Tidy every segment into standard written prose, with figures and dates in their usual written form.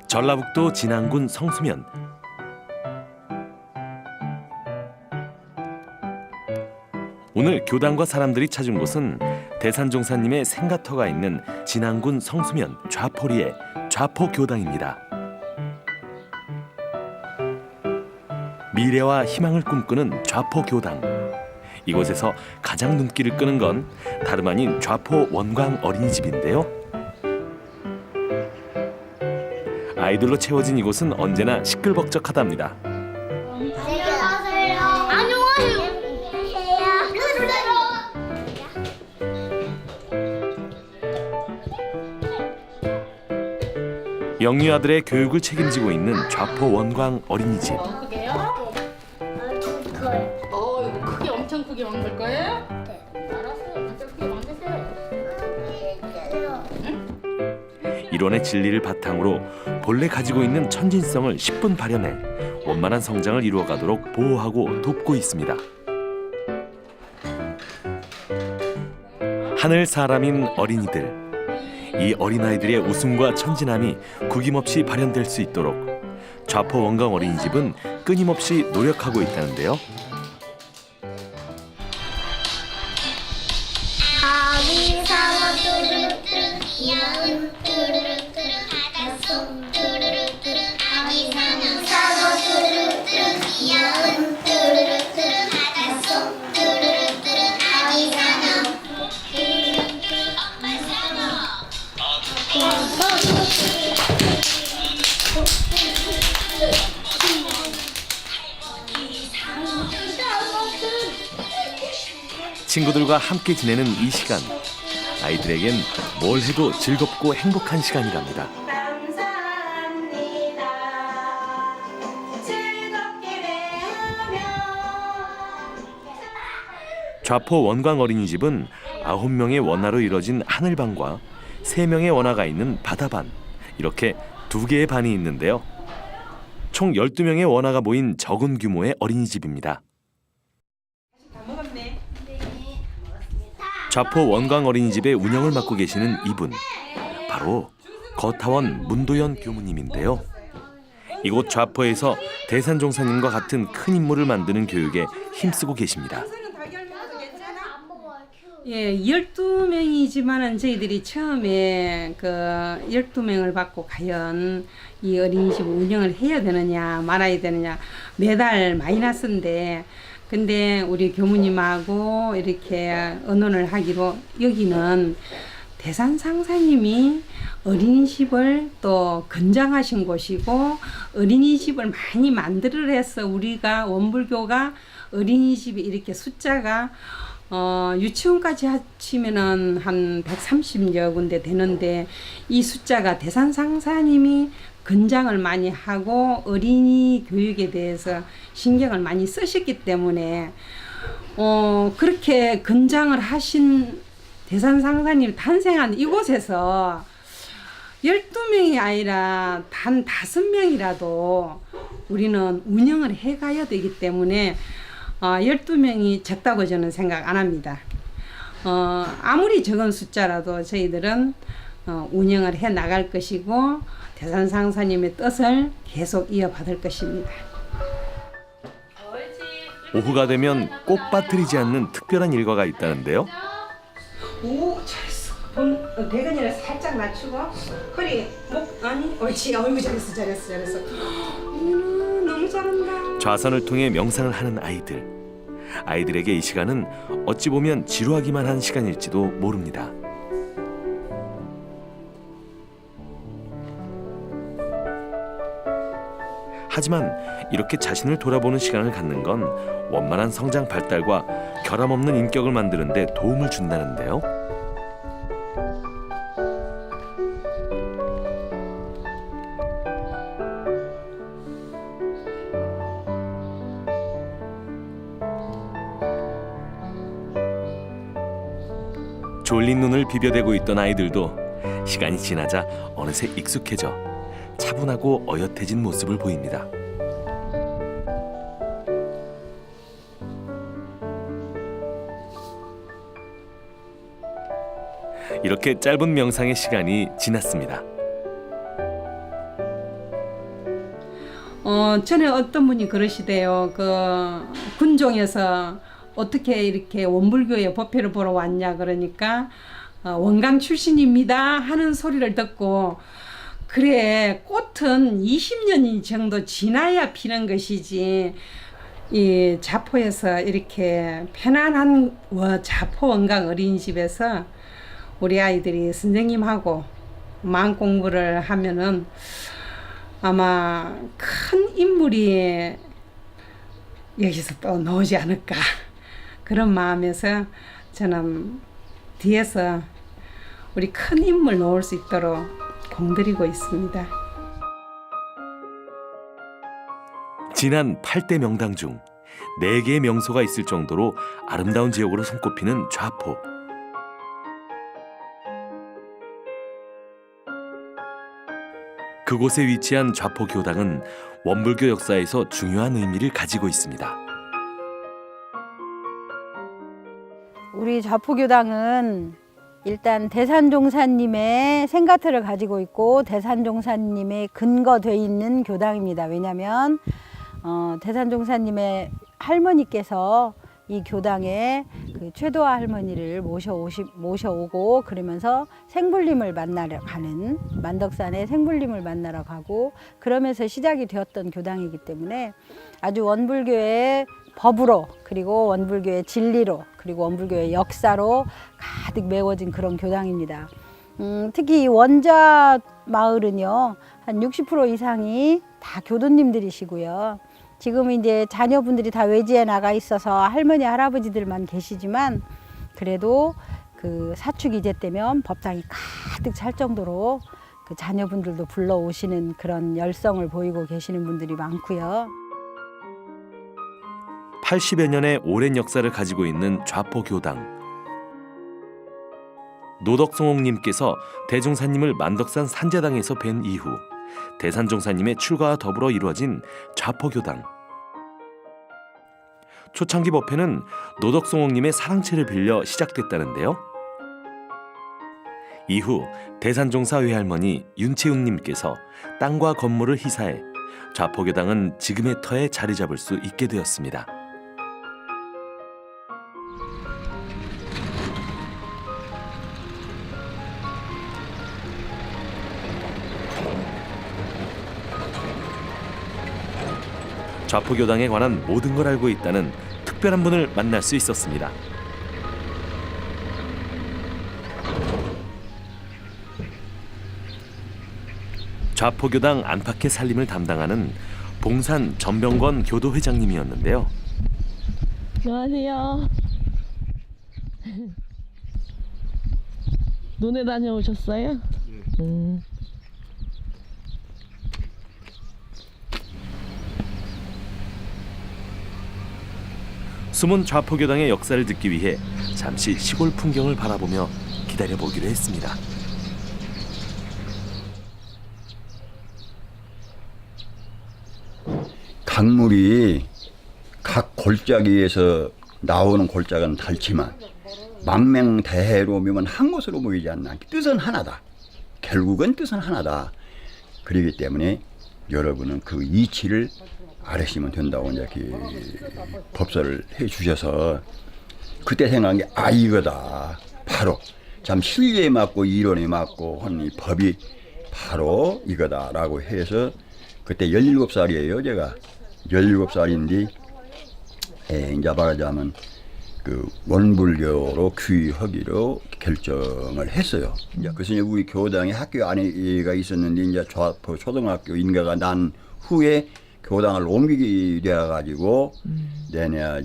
전라북도 진안군 성수면. 오늘 교단과 사람들이 찾은 곳은 대산종사님의 생가터가 있는 진안군 성수면 좌포리의 좌포교당입니다. 미래와 희망을 꿈꾸는 좌포교당. 이곳에서 가장 눈길을 끄는 건 다름 아닌 좌포 원광 어린이집인데요. 아이들로 채워진 이곳은 언제나 시끌벅적하답니다. 영유 아들의 교육을 책임지고 있는 좌포 원광 어린이집. 크게요? 이거 크게 엄청 크게 만들 거예요? 네. 알았어요. 엄청 크게 만드세요. 이론의 진리를 바탕으로 본래 가지고 있는 천진성을 10분 발현해 원만한 성장을 이루어가도록 보호하고 돕고 있습니다. 하늘 사람인 어린이들. 이 어린아이들의 웃음과 천진함이 구김없이 발현될 수 있도록 좌포 원광 어린이집은 끊임없이 노력하고 있다는데요. 친구들과 함께 지내는 이 시간, 아이들에겐 뭘 해도 즐겁고 행복한 시간이랍니다. 좌포 원광 어린이집은 9명의 원화로 이뤄진 하늘반과 3명의 원화가 있는 바다반, 이렇게 2개의 반이 있는데요. 총 12명의 원화가 모인 적은 규모의 어린이집입니다. 좌포 원광 어린이집의 운영을 맡고 계시는 이분, 바로 거타원 문도연 교무님인데요. 이곳 좌포에서 대산종사님과 같은 큰 인물을 만드는 교육에 힘쓰고 계십니다. 예, 12명이지만은 저희들이 처음에 그 12명을 받고 과연 이 어린이집 운영을 해야 되느냐 말아야 되느냐 매달 마이너스인데, 근데 우리 교무님하고 이렇게 의논을 하기로 여기는 대산상사님이 어린이집을 또 건장하신 곳이고 어린이집을 많이 만들어 해서 우리가 원불교가 어린이집이 이렇게 숫자가 유치원까지 합치면은 한 130여 군데 되는데, 이 숫자가 대산상사님이 건장을 많이 하고 어린이 교육에 대해서 신경을 많이 쓰셨기 때문에 그렇게 건장을 하신 대산상사님 탄생한 이곳에서 12명이 아니라 단 5명이라도 우리는 운영을 해가야 되기 때문에 12명이 적다고 저는 생각 안 합니다. 아무리 적은 숫자라도 저희들은 운영을 해 나갈 것이고 대산상사님의 뜻을 계속 이어받을 것입니다. 오후가 되면 꼭 빠뜨리지 않는 특별한 일과가 있다는데요. 오, 잘했어. 대근이를 살짝 낮추고 허리, 목, 아니, 옳지. 어이구, 잘했어. 너무 잘한다. 좌선을 통해 명상을 하는 아이들. 아이들에게 이 시간은 어찌 보면 지루하기만 한 시간일지도 모릅니다. 하지만 이렇게 자신을 돌아보는 시간을 갖는 건 원만한 성장 발달과 결함없는 인격을 만드는 데 도움을 준다는데요. 졸린 눈을 비벼대고 있던 아이들도 시간이 지나자 어느새 익숙해져 차분하고 어엿해진 모습을 보입니다. 이렇게 짧은 명상의 시간이 지났습니다. 전에 어떤 분이 그러시대요. 그 군종에서 어떻게 이렇게 원불교의 법회를 보러 왔냐 그러니까 원강 출신입니다 하는 소리를 듣고 그래 꽃은 20년이 정도 지나야 피는 것이지 이 자포에서 이렇게 편안한 자포 원강 어린이집에서 우리 아이들이 선생님하고 마음 공부를 하면은 아마 큰 인물이 여기서 또 나오지 않을까 그런 마음에서 저는 뒤에서 우리 큰 인물 나올 수 있도록 공들이고 있습니다. 진한 8대 명당 중 4개의 명소가 있을 정도로 아름다운 지역으로 손꼽히는 좌포. 그곳에 위치한 좌포 교당은 원불교 역사에서 중요한 의미를 가지고 있습니다. 우리 좌포교당은 일단 대산종사님의 생가틀을 가지고 있고 대산종사님의 근거돼 있는 교당입니다. 왜냐하면 대산종사님의 할머니께서 이 교당에 그 최도화 할머니를 모셔오고 그러면서 생불림을 만나러 가는 만덕산에 생불림을 만나러 가고 그러면서 시작이 되었던 교당이기 때문에 아주 원불교의 법으로 그리고 원불교의 진리로 그리고 원불교의 역사로 가득 메워진 그런 교당입니다. 특히 이 원자 마을은요 한 60% 이상이 다 교도님들이시고요. 지금 이제 자녀분들이 다 외지에 나가 있어서 할머니 할아버지들만 계시지만 그래도 그 사축 이제 때면 법당이 가득 찰 정도로 그 자녀분들도 불러오시는 그런 열성을 보이고 계시는 분들이 많고요. 80여 년의 오랜 역사를 가지고 있는 좌포 교당. 노덕성옥님께서 대종사님을 만덕산 산재당에서 뵌 이후 대산종사님의 출가와 더불어 이루어진 좌포 교당. 초창기 법회는 노덕성옥님의 사랑채를 빌려 시작됐다는데요. 이후 대산종사 외할머니 윤채운님께서 땅과 건물을 희사해 좌포 교당은 지금의 터에 자리 잡을 수 있게 되었습니다. 좌포교당에 관한 모든 걸 알고 있다는 특별한 분을 만날 수 있었습니다. 좌포교당 안팎의 살림을 담당하는 봉산 전병건 교도회장님이었는데요. 안녕하세요. 논에 다녀오셨어요? 네. 숨은 좌포교당의 역사를 듣기 위해 잠시 시골 풍경을 바라보며 기다려보기로 했습니다. 강물이 각 골짜기에서 나오는 골짜기는 닳지만 망명대해로 보면 한 곳으로 모이지 않나. 뜻은 하나다. 결국은 뜻은 하나다. 그렇기 때문에 여러분은 그 이치를 알으시면 된다고 이렇게 법설을 해 주셔서 그때 생각한 게 이거다. 바로 참 실리에 맞고 이론에 맞고 한 이 법이 바로 이거다라고 해서 그때 17살이에요. 제가 17살인데 이제 말하자면 그 원불교로 귀하기로 결정을 했어요. 이제 그래서 우리 교당에 학교 안에가 있었는데 이제 초등학교 인가가 난 후에 교당을 옮기게 되어가지고 내내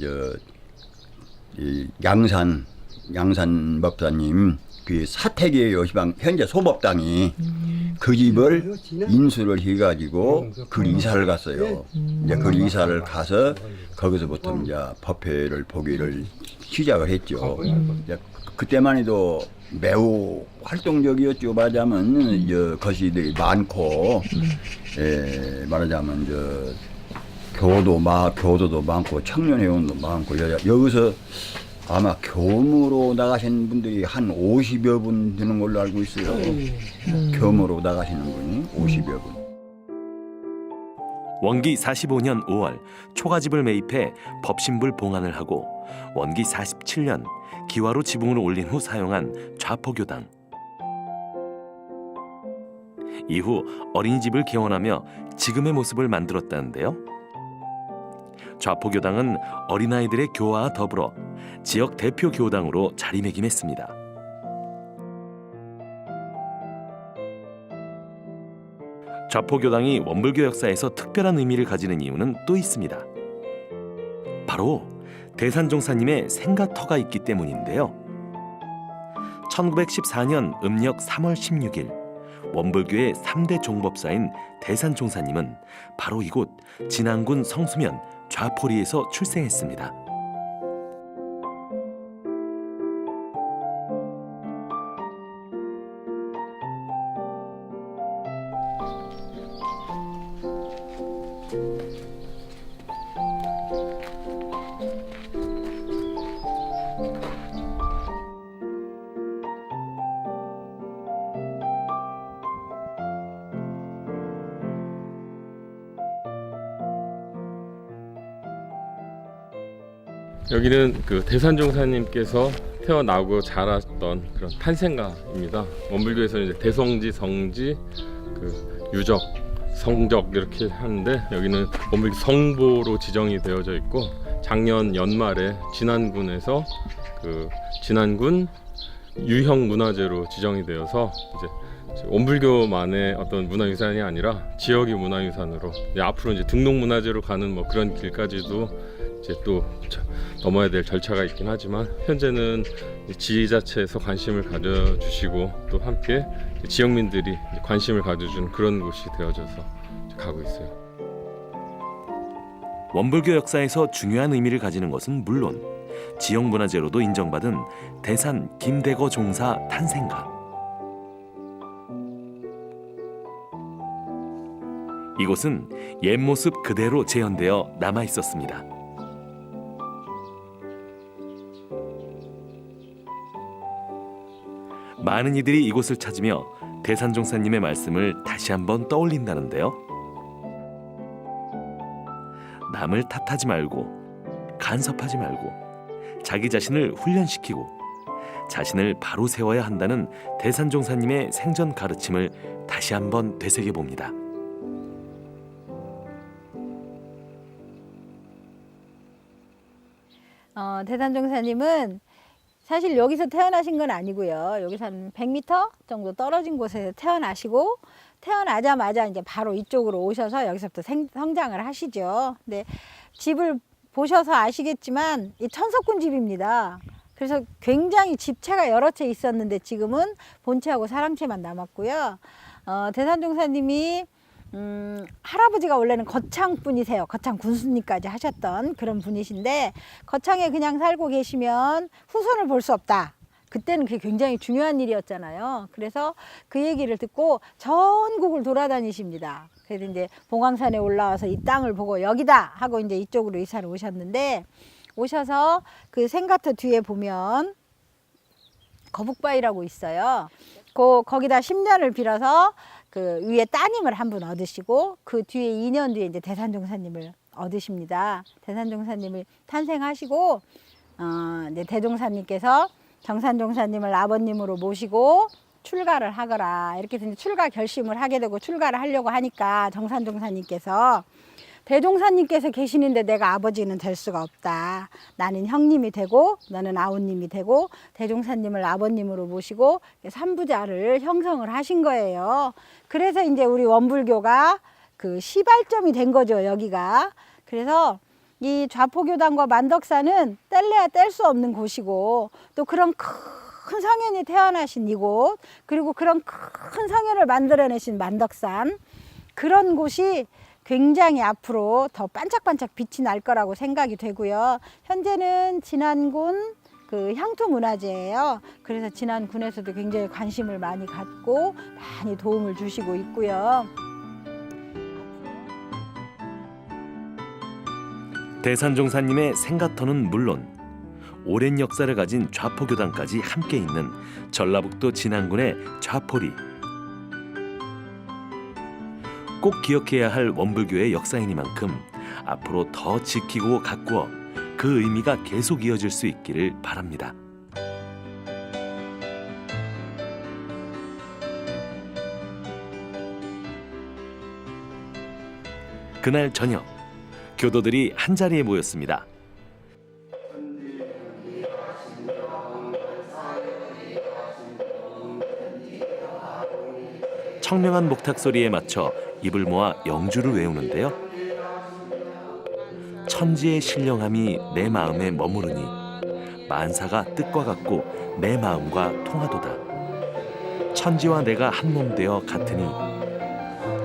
이 양산 법사님 그 사택이에요. 현재 소법당이 그 집을 인수를 해가지고 그 이사를 갔어요. 이제 그 이사를 가서 거기서부터 이제 법회를 보기를 시작을 했죠. 이제 그때만 해도 매우 활동적이었죠. 말하자면 것이 많고, 말하자면 교도도 많고 청년회원도 많고 여기서 아마 교무로 나가시는 분들이 한 50여 분 되는 걸로 알고 있어요. 교무로 나가시는 분이 50여 분. 원기 45년 5월 초가집을 매입해 법신불 봉안을 하고 원기 47년 기와로 지붕을 올린 후 사용한 좌포교당. 이후 어린이집을 개원하며 지금의 모습을 만들었다는데요. 좌포교당은 어린아이들의 교화와 더불어 지역 대표 교당으로 자리매김했습니다. 좌포교당이 원불교 역사에서 특별한 의미를 가지는 이유는 또 있습니다. 바로 대산종사님의 생가터가 있기 때문인데요. 1914년 음력 3월 16일 원불교의 3대 종법사인 대산종사님은 바로 이곳 진안군 성수면 좌포리에서 출생했습니다. 여기는 그 대산종사님께서 태어나고 자랐던 그런 탄생가입니다. 원불교에서는 이제 대성지, 성지, 그 유적, 성적 이렇게 하는데 여기는 원불교 성보로 지정이 되어져 있고 작년 연말에 진안군에서 그 진안군 유형 문화재로 지정이 되어서 이제 원불교만의 어떤 문화유산이 아니라 지역의 문화유산으로 앞으로 이제 등록문화재로 가는 뭐 그런 길까지도 이제 또 넘어야 될 절차가 있긴 하지만 현재는 지자체에서 관심을 가져주시고 또 함께 지역민들이 관심을 가져주는 그런 곳이 되어져서 가고 있어요. 원불교 역사에서 중요한 의미를 가지는 것은 물론 지역문화재로도 인정받은 대산 김대거 종사 탄생가. 이곳은 옛 모습 그대로 재현되어 남아 있었습니다. 많은 이들이 이곳을 찾으며 대산종사님의 말씀을 다시 한번 떠올린다는데요. 남을 탓하지 말고 간섭하지 말고 자기 자신을 훈련시키고 자신을 바로 세워야 한다는 대산종사님의 생전 가르침을 다시 한번 되새겨봅니다. 대산종사님은 사실 여기서 태어나신 건 아니고요. 여기서 한 100m 정도 떨어진 곳에서 태어나시고 태어나자마자 이제 바로 이쪽으로 오셔서 여기서부터 성장을 하시죠. 근데 집을 보셔서 아시겠지만 이 천석군 집입니다. 그래서 굉장히 집채가 여러 채 있었는데 지금은 본체하고 사람채만 남았고요. 대산종사님이 할아버지가 원래는 거창 분이세요. 거창 군수님까지 하셨던 그런 분이신데 거창에 그냥 살고 계시면 후손을 볼 수 없다. 그때는 그게 굉장히 중요한 일이었잖아요. 그래서 그 얘기를 듣고 전국을 돌아다니십니다. 그래서 이제 봉황산에 올라와서 이 땅을 보고 여기다 하고 이제 이쪽으로 이사를 오셨는데 오셔서 그 생가터 뒤에 보면 거북바위라고 있어요. 거기다 10년을 빌어서 그 위에 따님을 한 분 얻으시고 그 뒤에 2년 뒤에 이제 대산종사님을 얻으십니다. 대산종사님을 탄생하시고 이제 대종사님께서 정산종사님을 아버님으로 모시고 출가를 하거라 이렇게 해서 출가 결심을 하게 되고 출가를 하려고 하니까 정산종사님께서 대종사님께서 계시는데 내가 아버지는 될 수가 없다. 나는 형님이 되고 너는 아우님이 되고 대종사님을 아버님으로 모시고 삼부자를 형성을 하신 거예요. 그래서 이제 우리 원불교가 그 시발점이 된 거죠, 여기가. 그래서 이 좌포교당과 만덕산은 뗄래야 뗄 수 없는 곳이고 또 그런 큰 성현이 태어나신 이곳 그리고 그런 큰 성현을 만들어내신 만덕산 그런 곳이 굉장히 앞으로 더 반짝반짝 빛이 날 거라고 생각이 되고요. 현재는 진안군 그 향토문화재예요. 그래서 진안군에서도 굉장히 관심을 많이 갖고 많이 도움을 주시고 있고요. 대산종사님의 생가터는 물론 오랜 역사를 가진 좌포교당까지 함께 있는 전라북도 진안군의 좌포리. 꼭 기억해야 할 원불교의 역사이니만큼 앞으로 더 지키고 가꾸어 그 의미가 계속 이어질 수 있기를 바랍니다. 그날 저녁, 교도들이 한자리에 모였습니다. 청명한 목탁 소리에 맞춰 입을 모아 영주를 외우는데요. 천지의 신령함이 내 마음에 머무르니 만사가 뜻과 같고 내 마음과 통하도다. 천지와 내가 한 몸 되어 같으니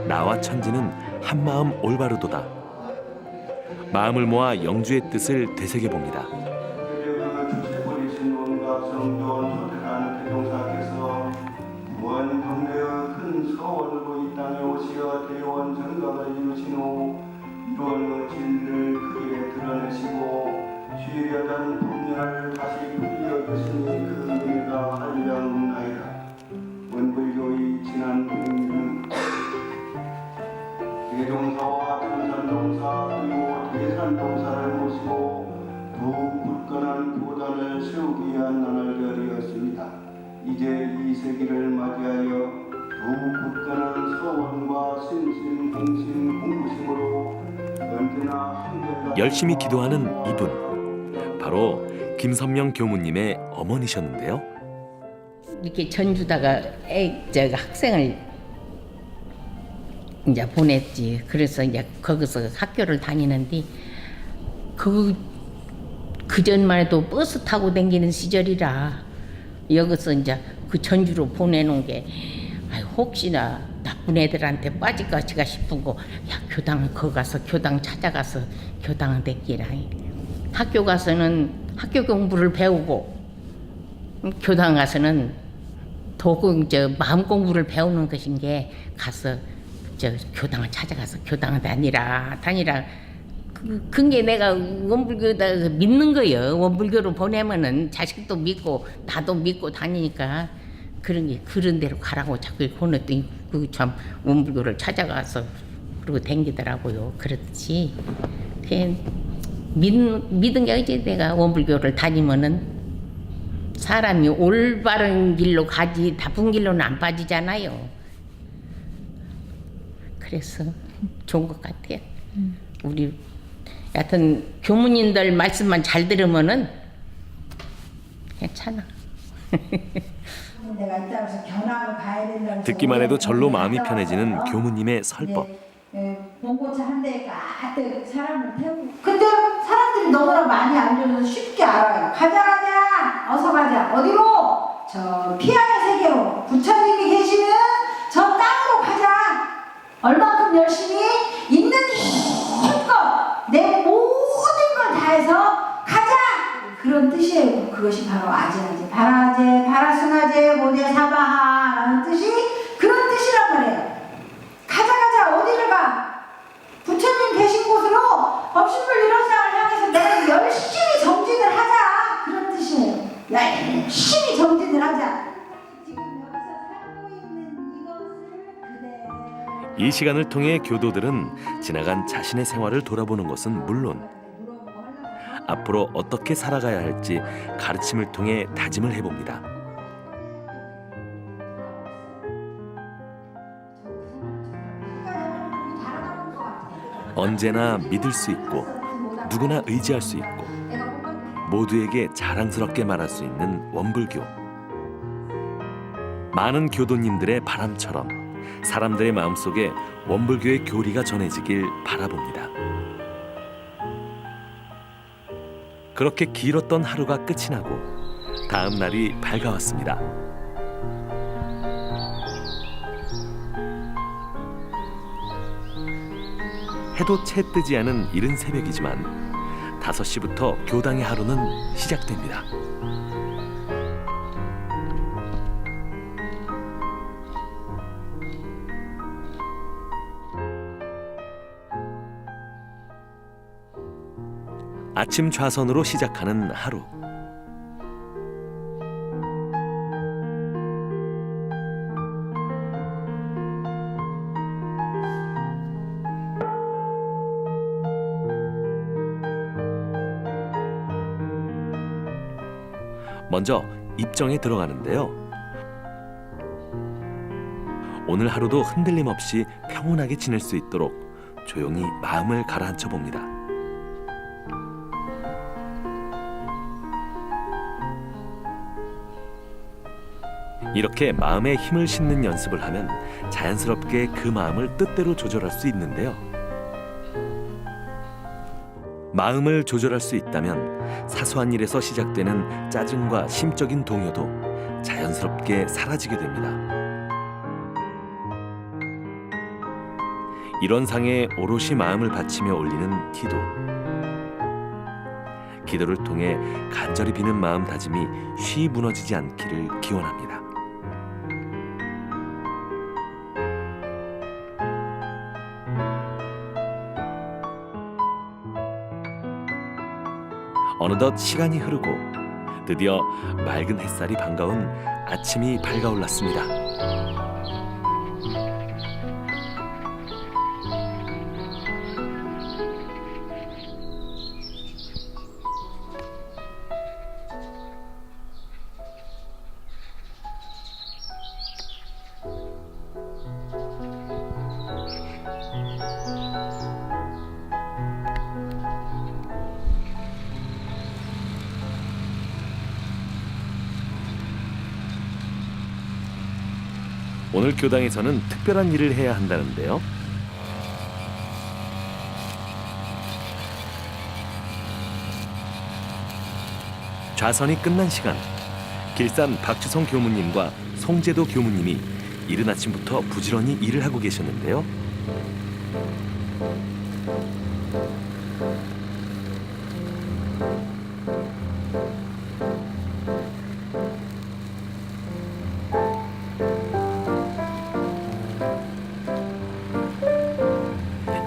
나와 천지는 한 마음 올바르도다. 마음을 모아 영주의 뜻을 되새겨 봅니다. 원불교의 지난 대종사와 전산동사 그리고 대산동사를 모시고 더욱 굳건한 교단을 세우기 위한 나날이 되었습니다. 이제 이 세기를 맞이하여 더욱 굳건한 서원과 신심, 공심, 공부심으로 언제나 한결같이 열심히 기도하는 이분, 바로 김선명 교무님의 어머니셨는데요. 이렇게 전주다가 학생을 이제 보냈지. 그래서 이제 거기서 학교를 다니는데 그 전만 해도 버스 타고 다니는 시절이라 여기서 이제 그 전주로 보내놓은 게 혹시나 나쁜 애들한테 빠질까 싶은 거, 야 교당 거기 가서 교당 찾아가서 교당을 댕기라. 학교 가서는 학교 공부를 배우고 교당 가서는 마음 공부를 배우는 것인 게 가서 교당을 찾아가서 교당을 다니라. 그게 내가 원불교다 믿는 거예요. 원불교로 보내면은 자식도 믿고 나도 믿고 다니니까 그런 데로 가라고 자꾸 보냈더니 참 원불교를 찾아가서 그러고 댕기더라고요. 그렇지. 믿은 게 이제 내가 원불교를 다니면은 사람이 올바른 길로 가지 나쁜 길로는 안 빠지잖아요. 그래서 좋은 것 같아요. 우리 여하튼 교무님들 말씀만 잘 들으면은 괜찮아. 내가 이따가서 견학을 가야 된다고 듣기만 해도 절로 마음이 편해지는 교무님의 설법. 봉고차 한 대에 가득 사람을 태우고, 근데 사람들이 너무나 많이 알려줘서 쉽게 알아요. 가자 어서 가자. 어디로? 저 피아의 세계로 부처님이 계시는 저 땅으로 가자. 얼마큼 열심히 있는 힘껏 내 모든 걸 다해서 가자. 그런 뜻이에요. 그것이 바로 아제아제, 바라제, 바라승아제, 모제사바하라는 뜻이 그런 뜻이란 말이에요. 가자 어디를 가? 부처님 계신 곳으로 법신불 유럽상을 향해서 내가 열심히 정진을 하자. 그런 뜻이에요. 열심히 정진을 하자. 지금 여기서 살고 있는 이것을 그대로 이 시간을 통해 교도들은 지나간 자신의 생활을 돌아보는 것은 물론 앞으로 어떻게 살아가야 할지 가르침을 통해 다짐을 해봅니다. 언제나 믿을 수 있고 누구나 의지할 수 있고 모두에게 자랑스럽게 말할 수 있는 원불교. 많은 교도님들의 바람처럼 사람들의 마음속에 원불교의 교리가 전해지길 바라봅니다. 그렇게 길었던 하루가 끝이 나고 다음 날이 밝아왔습니다. 해도 채 뜨지 않은 이른 새벽이지만 5시부터 교당의 하루는 시작됩니다. 아침 좌선으로 시작하는 하루. 먼저 입정에 들어가는데요. 오늘 하루도 흔들림 없이 평온하게 지낼 수 있도록 조용히 마음을 가라앉혀 봅니다. 이렇게 마음에 힘을 싣는 연습을 하면 자연스럽게 그 마음을 뜻대로 조절할 수 있는데요. 마음을 조절할 수 있다면 사소한 일에서 시작되는 짜증과 심적인 동요도 자연스럽게 사라지게 됩니다. 이런 상에 오롯이 마음을 바치며 올리는 기도. 기도를 통해 간절히 비는 마음다짐이 쉬이 무너지지 않기를 기원합니다. 어느덧 시간이 흐르고 드디어 맑은 햇살이 반가운 아침이 밝아올랐습니다. 오늘 교당에서는 특별한 일을 해야 한다는데요. 좌선이 끝난 시간, 길산 박주성 교무님과 송재도 교무님이 이른 아침부터 부지런히 일을 하고 계셨는데요.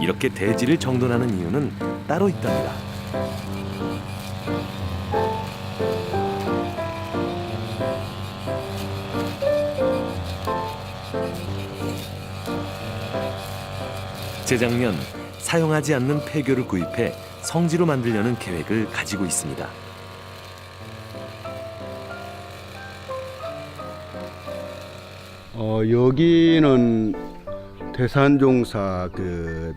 이렇게 대지를 정돈하는 이유는 따로 있답니다. 재작년 사용하지 않는 폐교를 구입해 성지로 만들려는 계획을 가지고 있습니다. 여기는 대산종사 그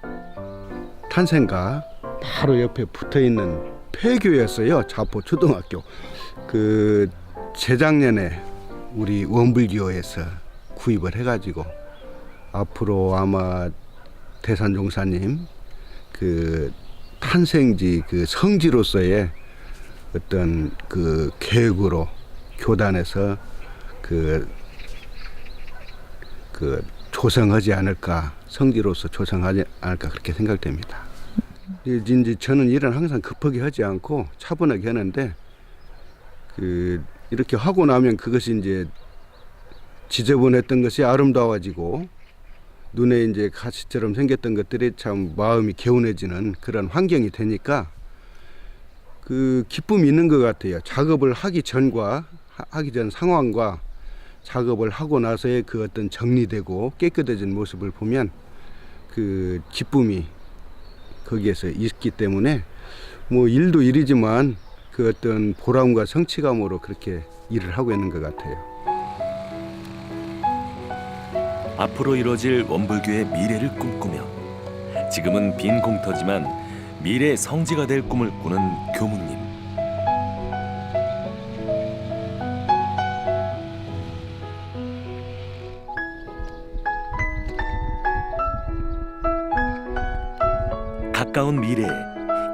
탄생가 바로 옆에 붙어 있는 폐교였어요. 자포 초등학교. 그 재작년에 우리 원불교에서 구입을 해가지고 앞으로 아마 대산종사님 그 탄생지 그 성지로서의 어떤 그 계획으로 교단에서 그 조성하지 않을까, 성지로서 조성하지 않을까 그렇게 생각됩니다. 이제 저는 일은 항상 급하게 하지 않고 차분하게 하는데 이렇게 하고 나면 그것이 이제 지저분했던 것이 아름다워지고 눈에 이제 가시처럼 생겼던 것들이 참 마음이 개운해지는 그런 환경이 되니까 그 기쁨이 있는 것 같아요. 작업을 하기 전 상황과 작업을 하고 나서의 그 어떤 정리되고 깨끗해진 모습을 보면 그 기쁨이 거기에서 있기 때문에 뭐 일도 일이지만 그 어떤 보람과 성취감으로 그렇게 일을 하고 있는 것 같아요. 앞으로 이뤄질 원불교의 미래를 꿈꾸며 지금은 빈 공터지만 미래 성지가 될 꿈을 꾸는 교무님. 가까운 미래에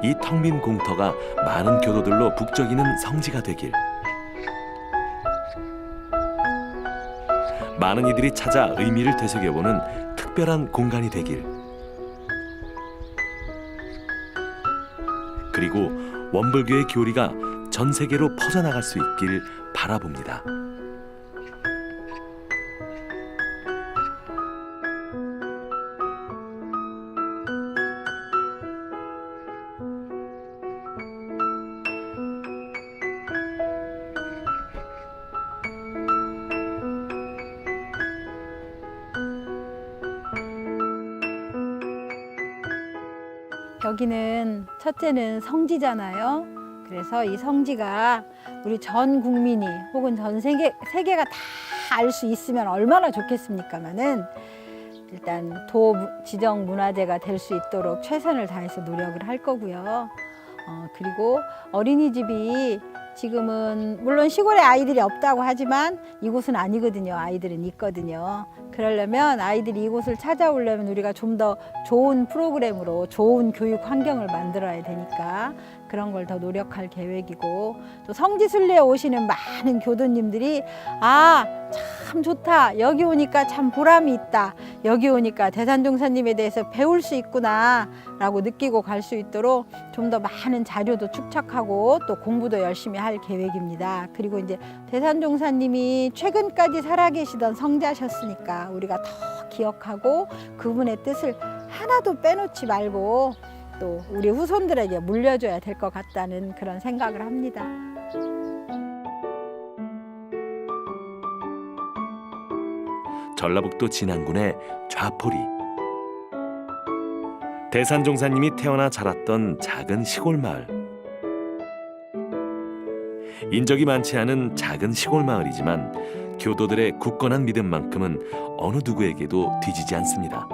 이 텅 빈 공터가 많은 교도들로 북적이는 성지가 되길, 많은 이들이 찾아 의미를 되새겨보는 특별한 공간이 되길, 그리고 원불교의 교리가 전 세계로 퍼져나갈 수 있길 바라봅니다. 여기는 첫째는 성지잖아요. 그래서 이 성지가 우리 전 국민이 혹은 전 세계가 다 알 수 있으면 얼마나 좋겠습니까마는 일단 도 지정 문화재가 될 수 있도록 최선을 다해서 노력을 할 거고요. 그리고 어린이집이 지금은 물론 시골에 아이들이 없다고 하지만 이곳은 아니거든요. 아이들은 있거든요. 그러려면 아이들이 이곳을 찾아오려면 우리가 좀 더 좋은 프로그램으로 좋은 교육 환경을 만들어야 되니까 그런 걸 더 노력할 계획이고, 또 성지순례에 오시는 많은 교도님들이 참 좋다, 여기 오니까 참 보람이 있다, 여기 오니까 대산종사님에 대해서 배울 수 있구나 라고 느끼고 갈 수 있도록 좀 더 많은 자료도 축적하고 또 공부도 열심히 할 계획입니다. 그리고 이제 대산종사님이 최근까지 살아계시던 성자셨으니까 우리가 더 기억하고 그분의 뜻을 하나도 빼놓지 말고 또 우리 후손들에게 물려줘야 될 것 같다는 그런 생각을 합니다. 전라북도 진안군의 좌포리. 대산종사님이 태어나 자랐던 작은 시골 마을. 인적이 많지 않은 작은 시골 마을이지만 교도들의 굳건한 믿음만큼은 어느 누구에게도 뒤지지 않습니다.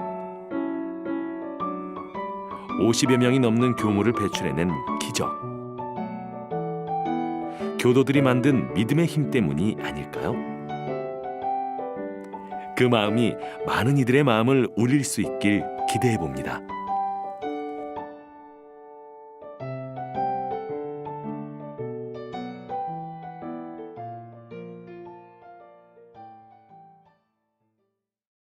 50여 명이 넘는 교무를 배출해낸 기적. 교도들이 만든 믿음의 힘 때문이 아닐까요? 그 마음이 많은 이들의 마음을 울릴 수 있길 기대해 봅니다.